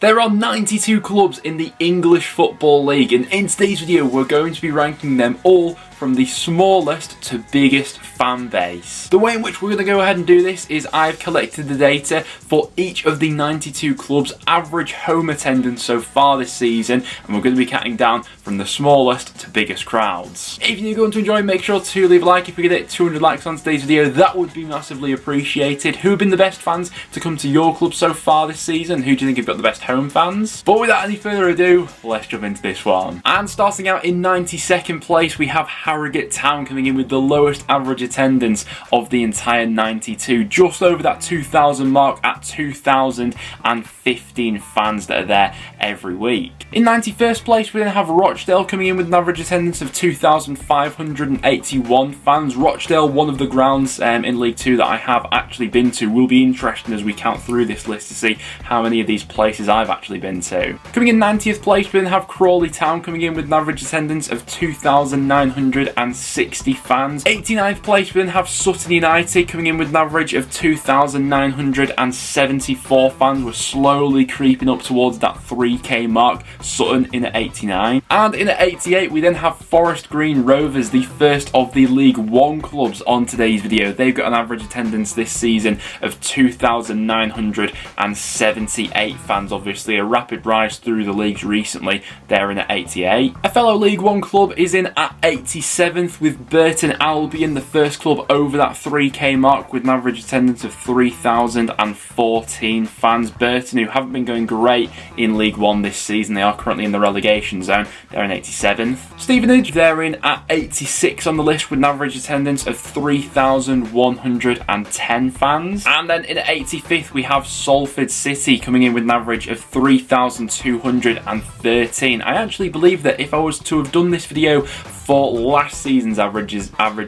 There are 92 clubs in the English Football League, and in today's video we're going to be ranking them all from the smallest to biggest fan base. The way in which we're going to go ahead and do this is I've collected the data for each of the 92 clubs' average home attendance so far this season, and we're going to be counting down from the smallest to biggest crowds. If you're going to enjoy, make sure to leave a like. If we get 200 likes on today's video, that would be massively appreciated. Who have been the best fans to come to your club so far this season? Who do you think have got the best home fans? But without any further ado, let's jump into this one. And starting out in 92nd place, we have Harrogate Town coming in with the lowest average attendance of the entire 92, just over that 2,000 mark at 2,015 fans that are there every week. In 91st place, we then have Rochdale coming in with an average attendance of 2,581 fans. Rochdale, one of the grounds in League 2 that I have actually been to. Will be interesting as we count through this list to see how many of these places I've actually been to. Coming in 90th place, we then have Crawley Town coming in with an average attendance of 2,960 fans. 89th place, we then have Sutton United coming in with an average of 2,974 fans. We're slowly creeping up towards that 3k mark. Sutton in at 89. And in at 88, we then have Forest Green Rovers, the first of the League 1 clubs on today's video. They've got an average attendance this season of 2,978 fans. Obviously a rapid rise through the leagues recently. They're in at 88. A fellow League 1 club is in at 87th with Burton Albion, the first club over that 3k mark with an average attendance of 3,014 fans. Burton, who haven't been going great in League 1 this season, they are currently in the relegation zone. They're in 87th. Stevenage, they're in at 86 on the list with an average attendance of 3,110 fans. And then in 85th, we have Salford City coming in with an average of 3,213. I actually believe that if I was to have done this video for last season's average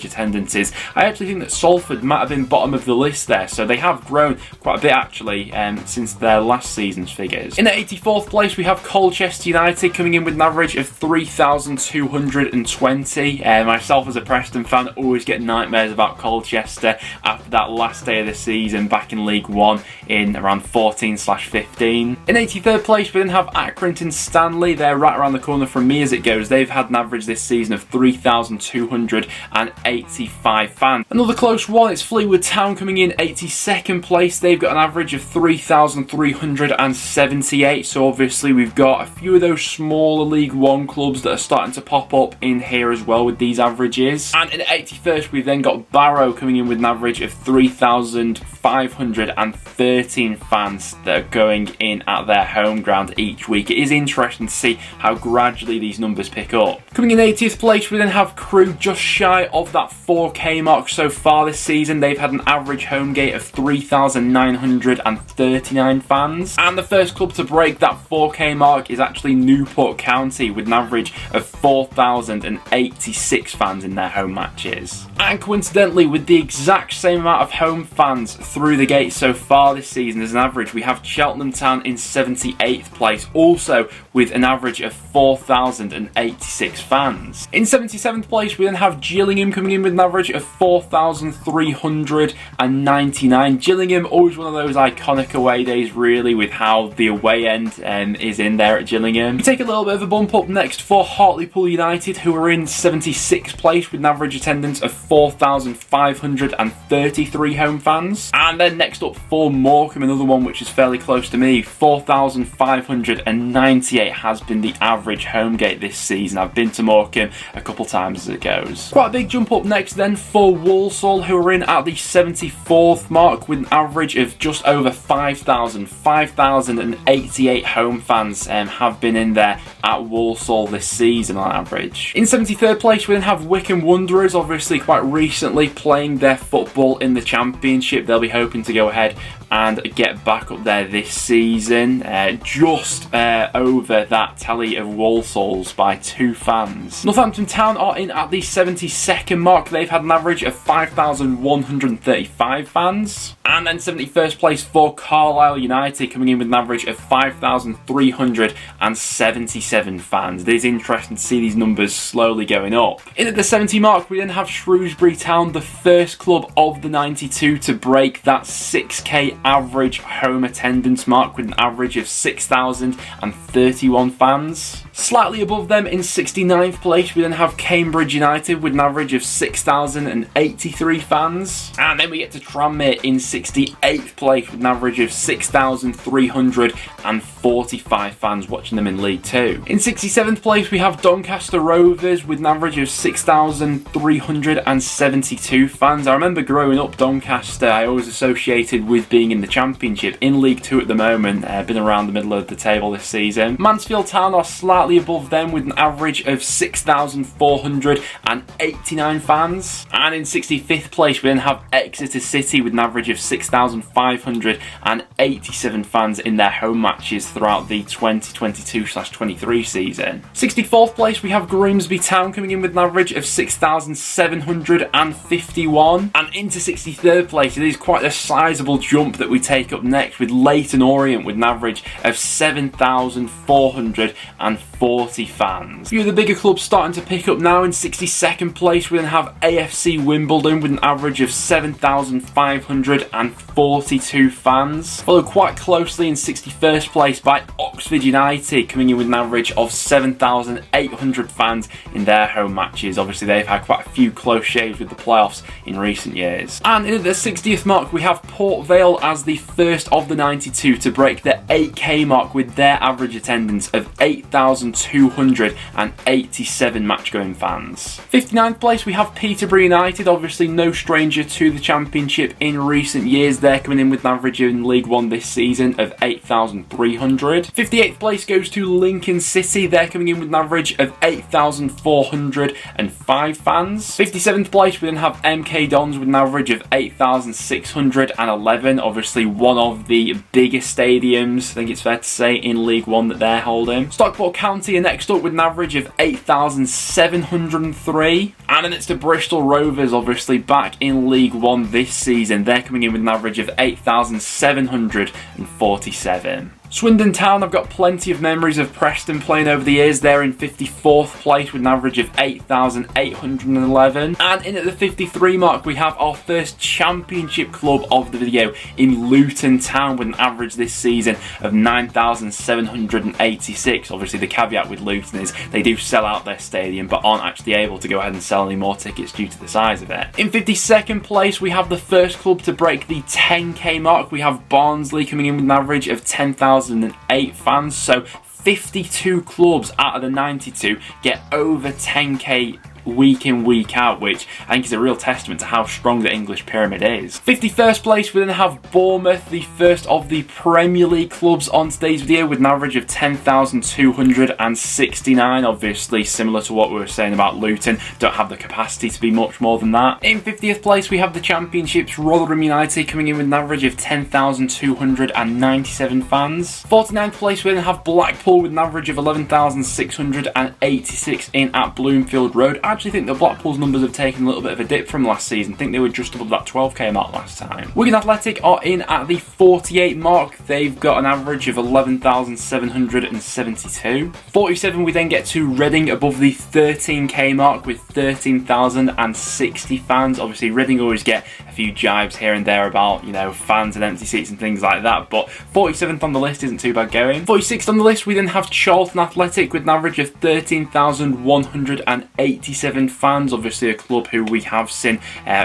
attendances, I actually think that Salford might have been bottom of the list there, so they have grown quite a bit actually since their last season's figures. In the 84th place, we have Colchester United coming in with an average of 3,220. Myself as a Preston fan always get nightmares about Colchester after that last day of the season back in League 1 in around 14/15. In 83rd place, we then have Accrington Stanley. They're right around the corner from me as it goes. They've had an average this season of 3,285 fans. Another close one, it's Fleetwood Town coming in 82nd place. They've got an average of 3,378, so obviously we've got a few of those smaller League 1 clubs that are starting to pop up in here as well with these averages. And in 81st, we've then got Barrow coming in with an average of 3,513 fans that are going in at their home ground each week. It is interesting to see how gradually these numbers pick up. Coming in 80th place, we then have Crewe, just shy of that 4k mark so far this season. They've had an average home gate of 3,939 fans. And the first club to break that 4k mark is actually Newport County with an average of 4,086 fans in their home matches. And coincidentally, with the exact same amount of home fans through the gate so far this season as an average, we have Cheltenham Town in 78th place, also with an average of 4,086 fans. In 77th place, we then have Gillingham coming in with an average of 4,399. Gillingham, always one of those iconic away days really, with how the away end is in there at Gillingham. We take a little bit of a bump up next for Hartlepool United, who are in 76th place with an average attendance of 4,533 home fans. And then next up for Morecambe, another one which is fairly close to me, 4,598 has been the average home gate this season. I've been to Morecambe a couple times as it goes. Quite a big jump up next then for Walsall, who are in at the 74th mark with an average of just over 5,088 home fans have been in there at Walsall this season on average. In 73rd place, we then have Wycombe Wanderers, obviously quite recently playing their football in the Championship. They'll be hoping to go ahead and get back up there this season, just over that tally of Walsall's by 2 fans. Northampton Preston Town are in at the 72nd mark. They've had an average of 5,135 fans. And then 71st place for Carlisle United, coming in with an average of 5,377 fans. It is interesting to see these numbers slowly going up. In at the 70 mark, we then have Shrewsbury Town, the first club of the 92 to break that 6k average home attendance mark with an average of 6,031 fans. Slightly above them in 69th place, we then have Cambridge United with an average of 6,083 fans. And then we get to Tranmere in 68th place with an average of 6,345 fans watching them in League 2. In 67th place, we have Doncaster Rovers with an average of 6,372 fans. I remember growing up Doncaster, I always associated with being in the Championship. In League 2 at the moment, been around the middle of the table this season. Mansfield Town are slightly above them with an average of 6,489 fans. And in 65th place, we then have Exeter City with an average of 6,587 fans in their home matches throughout the 2022/23 season. 64th place, we have Grimsby Town coming in with an average of 6,751. And into 63rd place, it is quite a sizable jump that we take up next with Leyton Orient with an average of 7,440 fans. A few of the bigger clubs starting to pick up now. In 62nd place, we then have AFC Wimbledon with an average of 7,542 fans. Followed quite closely in 61st place by Oxford United, coming in with an average of 7,800 fans in their home matches. Obviously, they've had quite a few close shaves with the playoffs in recent years. And in the 60th mark, we have Port Vale as the first of the 92 to break the 8k mark with their average attendance of 8,287 match-going fans. 59th place, we have Peterborough United, obviously no stranger to the Championship in recent years. They're coming in with an average in League 1 this season of 8,300. 58th place goes to Lincoln City. They're coming in with an average of 8,405 fans. 57th place, we then have MK Dons with an average of 8,611. Obviously one of the biggest stadiums, I think it's fair to say, in League 1 that they're holding. Stockport County are next up with an average of 8,703. And then it's the Bristol Rovers, obviously back in League 1 this season. They're coming in with an average of 8,747. Swindon Town, I've got plenty of memories of Preston playing over the years. They're in 54th place with an average of 8,811. And in at the 53 mark, we have our first Championship club of the video in Luton Town with an average this season of 9,786. Obviously, the caveat with Luton is they do sell out their stadium, but aren't actually able to go ahead and sell any more tickets due to the size of it. In 52nd place, we have the first club to break the 10k mark. We have Barnsley coming in with an average of 10,008 fans, so 52 clubs out of the 92 get over 10k week in, week out, which I think is a real testament to how strong the English pyramid is. 51st place, we then have Bournemouth, the first of the Premier League clubs on today's video with an average of 10,269. Obviously, similar to what we were saying about Luton, don't have the capacity to be much more than that. In 50th place, we have the Championship's Rotherham United coming in with an average of 10,297 fans. 49th place, we then have Blackpool with an average of 11,686 in at Bloomfield Road. I actually think that Blackpool's numbers have taken a little bit of a dip from last season. I think they were just above that 12k mark last time. Wigan Athletic are in at the 48 mark. They've got an average of 11,772. 47, we then get to Reading above the 13k mark with 13,060 fans. Obviously, Reading always get a few jibes here and there about, you know, fans and empty seats and things like that, but 47th on the list isn't too bad going. 46th on the list, we then have Charlton Athletic with an average of 13,187 fans. Obviously a club who we have seen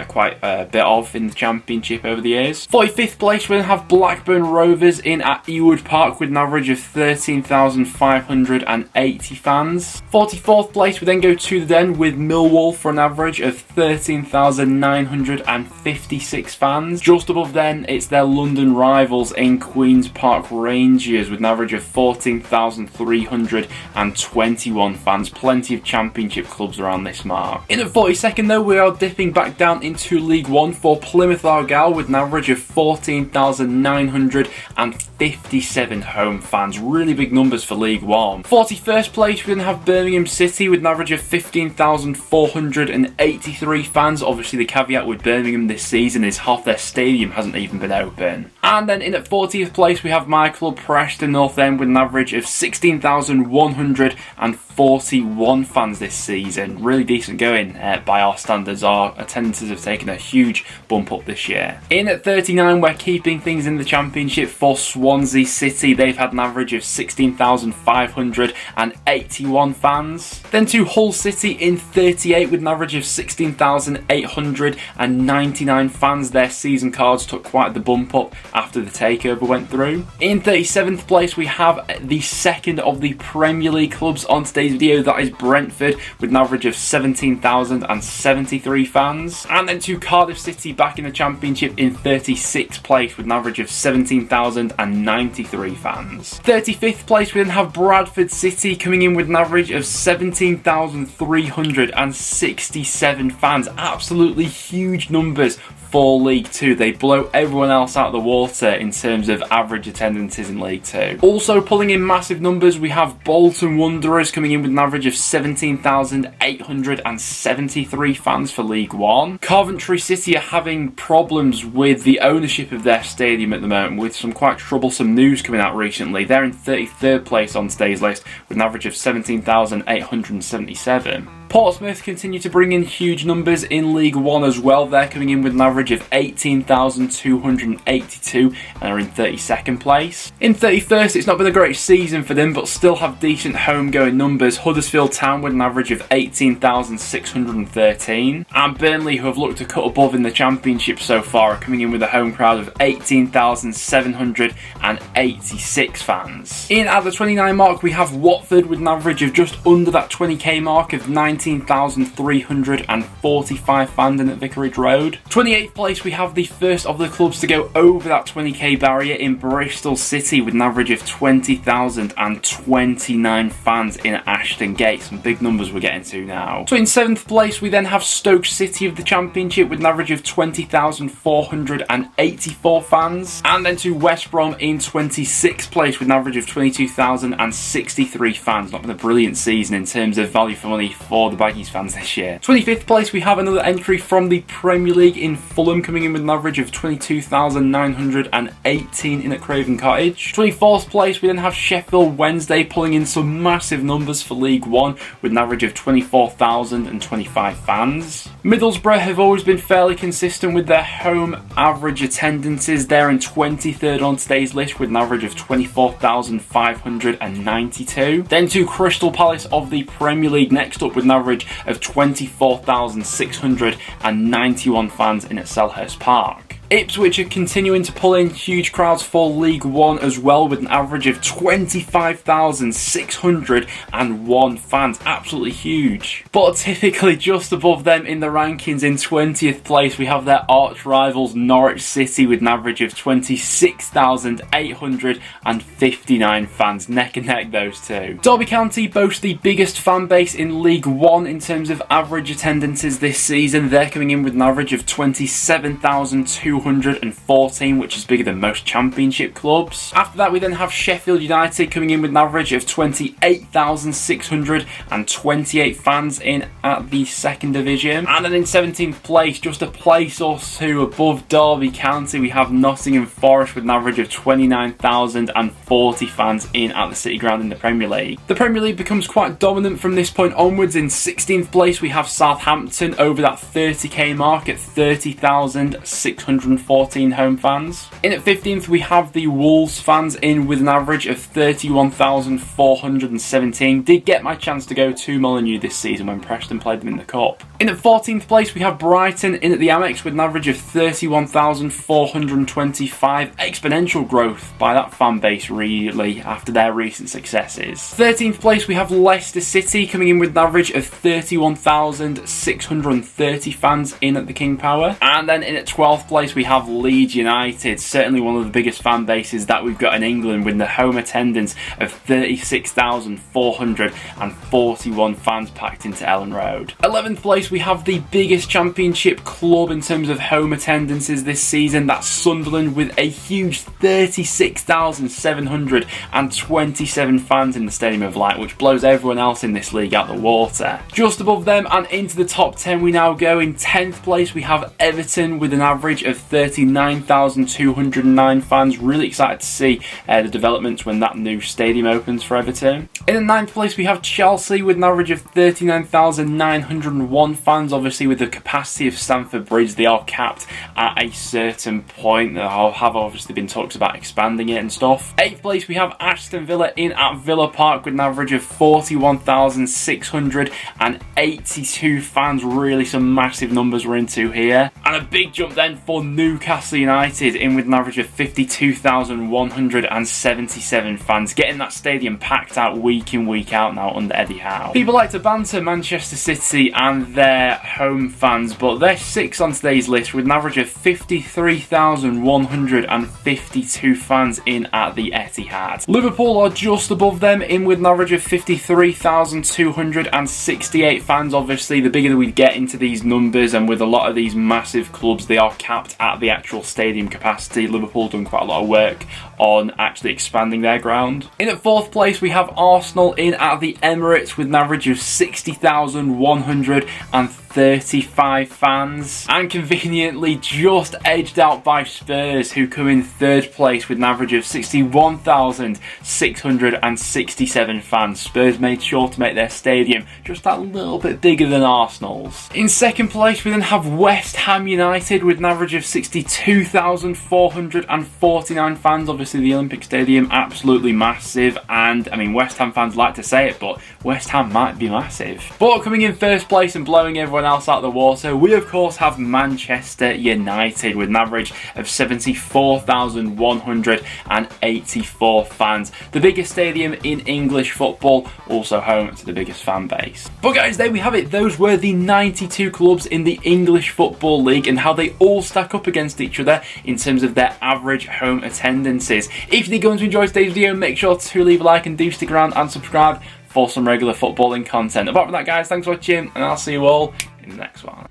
quite a bit of in the Championship over the years. 45th place, we then have Blackburn Rovers in at Ewood Park with an average of 13,580 fans. 44th place, we then go to the Den with Millwall for an average of 13,956 fans. Just above then, it's their London rivals in Queen's Park Rangers with an average of 14,321 fans. Plenty of Championship clubs around this mark. In at 42nd though, we are dipping back down into League One for Plymouth Argyle with an average of 14,957 home fans. Really big numbers for League One. 41st place, we then have Birmingham City with an average of 15,483 fans. Obviously the caveat with Birmingham this season is half their stadium hasn't even been open. And then in at 40th place, we have my club Preston North End with an average of 16,141 fans this season. Really decent going by our standards. Our attendances have taken a huge bump up this year. In at 39, we're keeping things in the Championship for Swansea City. They've had an average of 16,581 fans. Then to Hull City in 38 with an average of 16,899 fans. Their season cards took quite the bump up after the takeover went through. In 37th place, we have the second of the Premier League clubs on today's video. That is Brentford with an average of 17,073 fans. And then to Cardiff City back in the Championship in 36th place with an average of 17,093 fans. 35th place, we then have Bradford City coming in with an average of 17,367 fans. Absolutely huge numbers for League Two. They blow everyone else out of the water in terms of average attendances in League Two. Also pulling in massive numbers, we have Bolton Wanderers coming in with an average of 17,873 fans for League One. Coventry City are having problems with the ownership of their stadium at the moment, with some quite troublesome news coming out recently. They're in 33rd place on today's list with an average of 17,877. Portsmouth continue to bring in huge numbers in League One as well. They're coming in with an average of 18,282 and are in 32nd place. In 31st, it's not been a great season for them, but still have decent home-going numbers. Huddersfield Town with an average of 18,613. And Burnley, who have looked to cut above in the Championship so far, are coming in with a home crowd of 18,786 fans. In at the 29 mark, we have Watford with an average of just under that 20k mark of 19,345 fans in at Vicarage Road. 28th place, we have the first of the clubs to go over that 20k barrier in Bristol City with an average of 20,029 fans in Ashton Gate. Some big numbers we're getting to now. So in 7th place, we then have Stoke City of the Championship with an average of 20,484 fans. And then to West Brom in 26th place with an average of 22,063 fans. Not been a brilliant season in terms of value for money for the Baggies fans this year. 25th place, we have another entry from the Premier League in Fulham coming in with an average of 22,918 in at Craven Cottage. 24th place, we then have Sheffield Wednesday pulling in some massive numbers for League One with an average of 24,025 fans. Middlesbrough have always been fairly consistent with their home average attendances. They're in 23rd on today's list with an average of 24,592. Then to Crystal Palace of the Premier League next up with an average of 24,691 fans in at Selhurst Park. Ipswich are continuing to pull in huge crowds for League One as well with an average of 25,601 fans. Absolutely huge. But typically just above them in the rankings in 20th place, we have their arch rivals Norwich City with an average of 26,859 fans. Neck and neck, those two. Derby County boast the biggest fan base in League One in terms of average attendances this season. They're coming in with an average of 27,214, which is bigger than most Championship clubs. After that, we then have Sheffield United coming in with an average of 28,628 fans in at the second division. And then in 17th place, just a place or two above Derby County, we have Nottingham Forest with an average of 29,040 fans in at the City Ground in the Premier League. The Premier League becomes quite dominant from this point onwards. In 16th place, we have Southampton over that 30k mark at 30,614 home fans. In at 15th, we have the Wolves fans in with an average of 31,417. Did get my chance to go to Molineux this season when Preston played them in the Cup. In at 14th place, we have Brighton in at the Amex with an average of 31,425. Exponential growth by that fan base really after their recent successes. 13th place, we have Leicester City coming in with an average of 31,630 fans in at the King Power. And then in at 12th place, we have Leeds United, certainly one of the biggest fan bases that we've got in England, with the home attendance of 36,441 fans packed into Ellen Road. 11th place we have the biggest Championship club in terms of home attendances this season, that's Sunderland, with a huge 36,727 fans in the Stadium of Light, which blows everyone else in this league out the water. Just above them and into the top 10 we now go. In 10th place we have Everton with an average of 39,209 fans. Really excited to see the developments when that new stadium opens for Everton. In the 9th place we have Chelsea with an average of 39,901 fans. Obviously with the capacity of Stamford Bridge, they are capped at a certain point. There have obviously been talks about expanding it and stuff. 8th place we have Aston Villa in at Villa Park with an average of 41,682 fans. Really some massive numbers we're into here. And a big jump then for Newcastle United, in with an average of 52,177 fans, getting that stadium packed out week in, week out now under Eddie Howe. People like to banter Manchester City and their home fans, but they're 6th on today's list with an average of 53,152 fans in at the Etihad. Liverpool are just above them, in with an average of 53,268 fans. Obviously the bigger we get into these numbers, and with a lot of these massive clubs, they are capped at the actual stadium capacity. Liverpool done quite a lot of work on actually expanding their ground. In at 4th place we have Arsenal in at the Emirates with an average of 60,135 fans, and conveniently just edged out by Spurs, who come in 3rd place with an average of 61,667 fans. Spurs made sure to make their stadium just that little bit bigger than Arsenal's. In 2nd place we then have West Ham United with an average of 62,449 fans. Obviously the Olympic Stadium absolutely massive, and I mean West Ham fans like to say it, but West Ham might be massive. But coming in 1st place and blowing everyone else out of the water, we of course have Manchester United with an average of 74,184 fans. The biggest stadium in English football, also home to the biggest fan base. But guys, there we have it. Those were the 92 clubs in the English Football League and how they all stack up against each other in terms of their average home attendances. If you did go on to enjoy today's video, make sure to leave a like and do stick around and subscribe for some regular footballing content. Apart from that guys, thanks for watching and I'll see you all in the next one.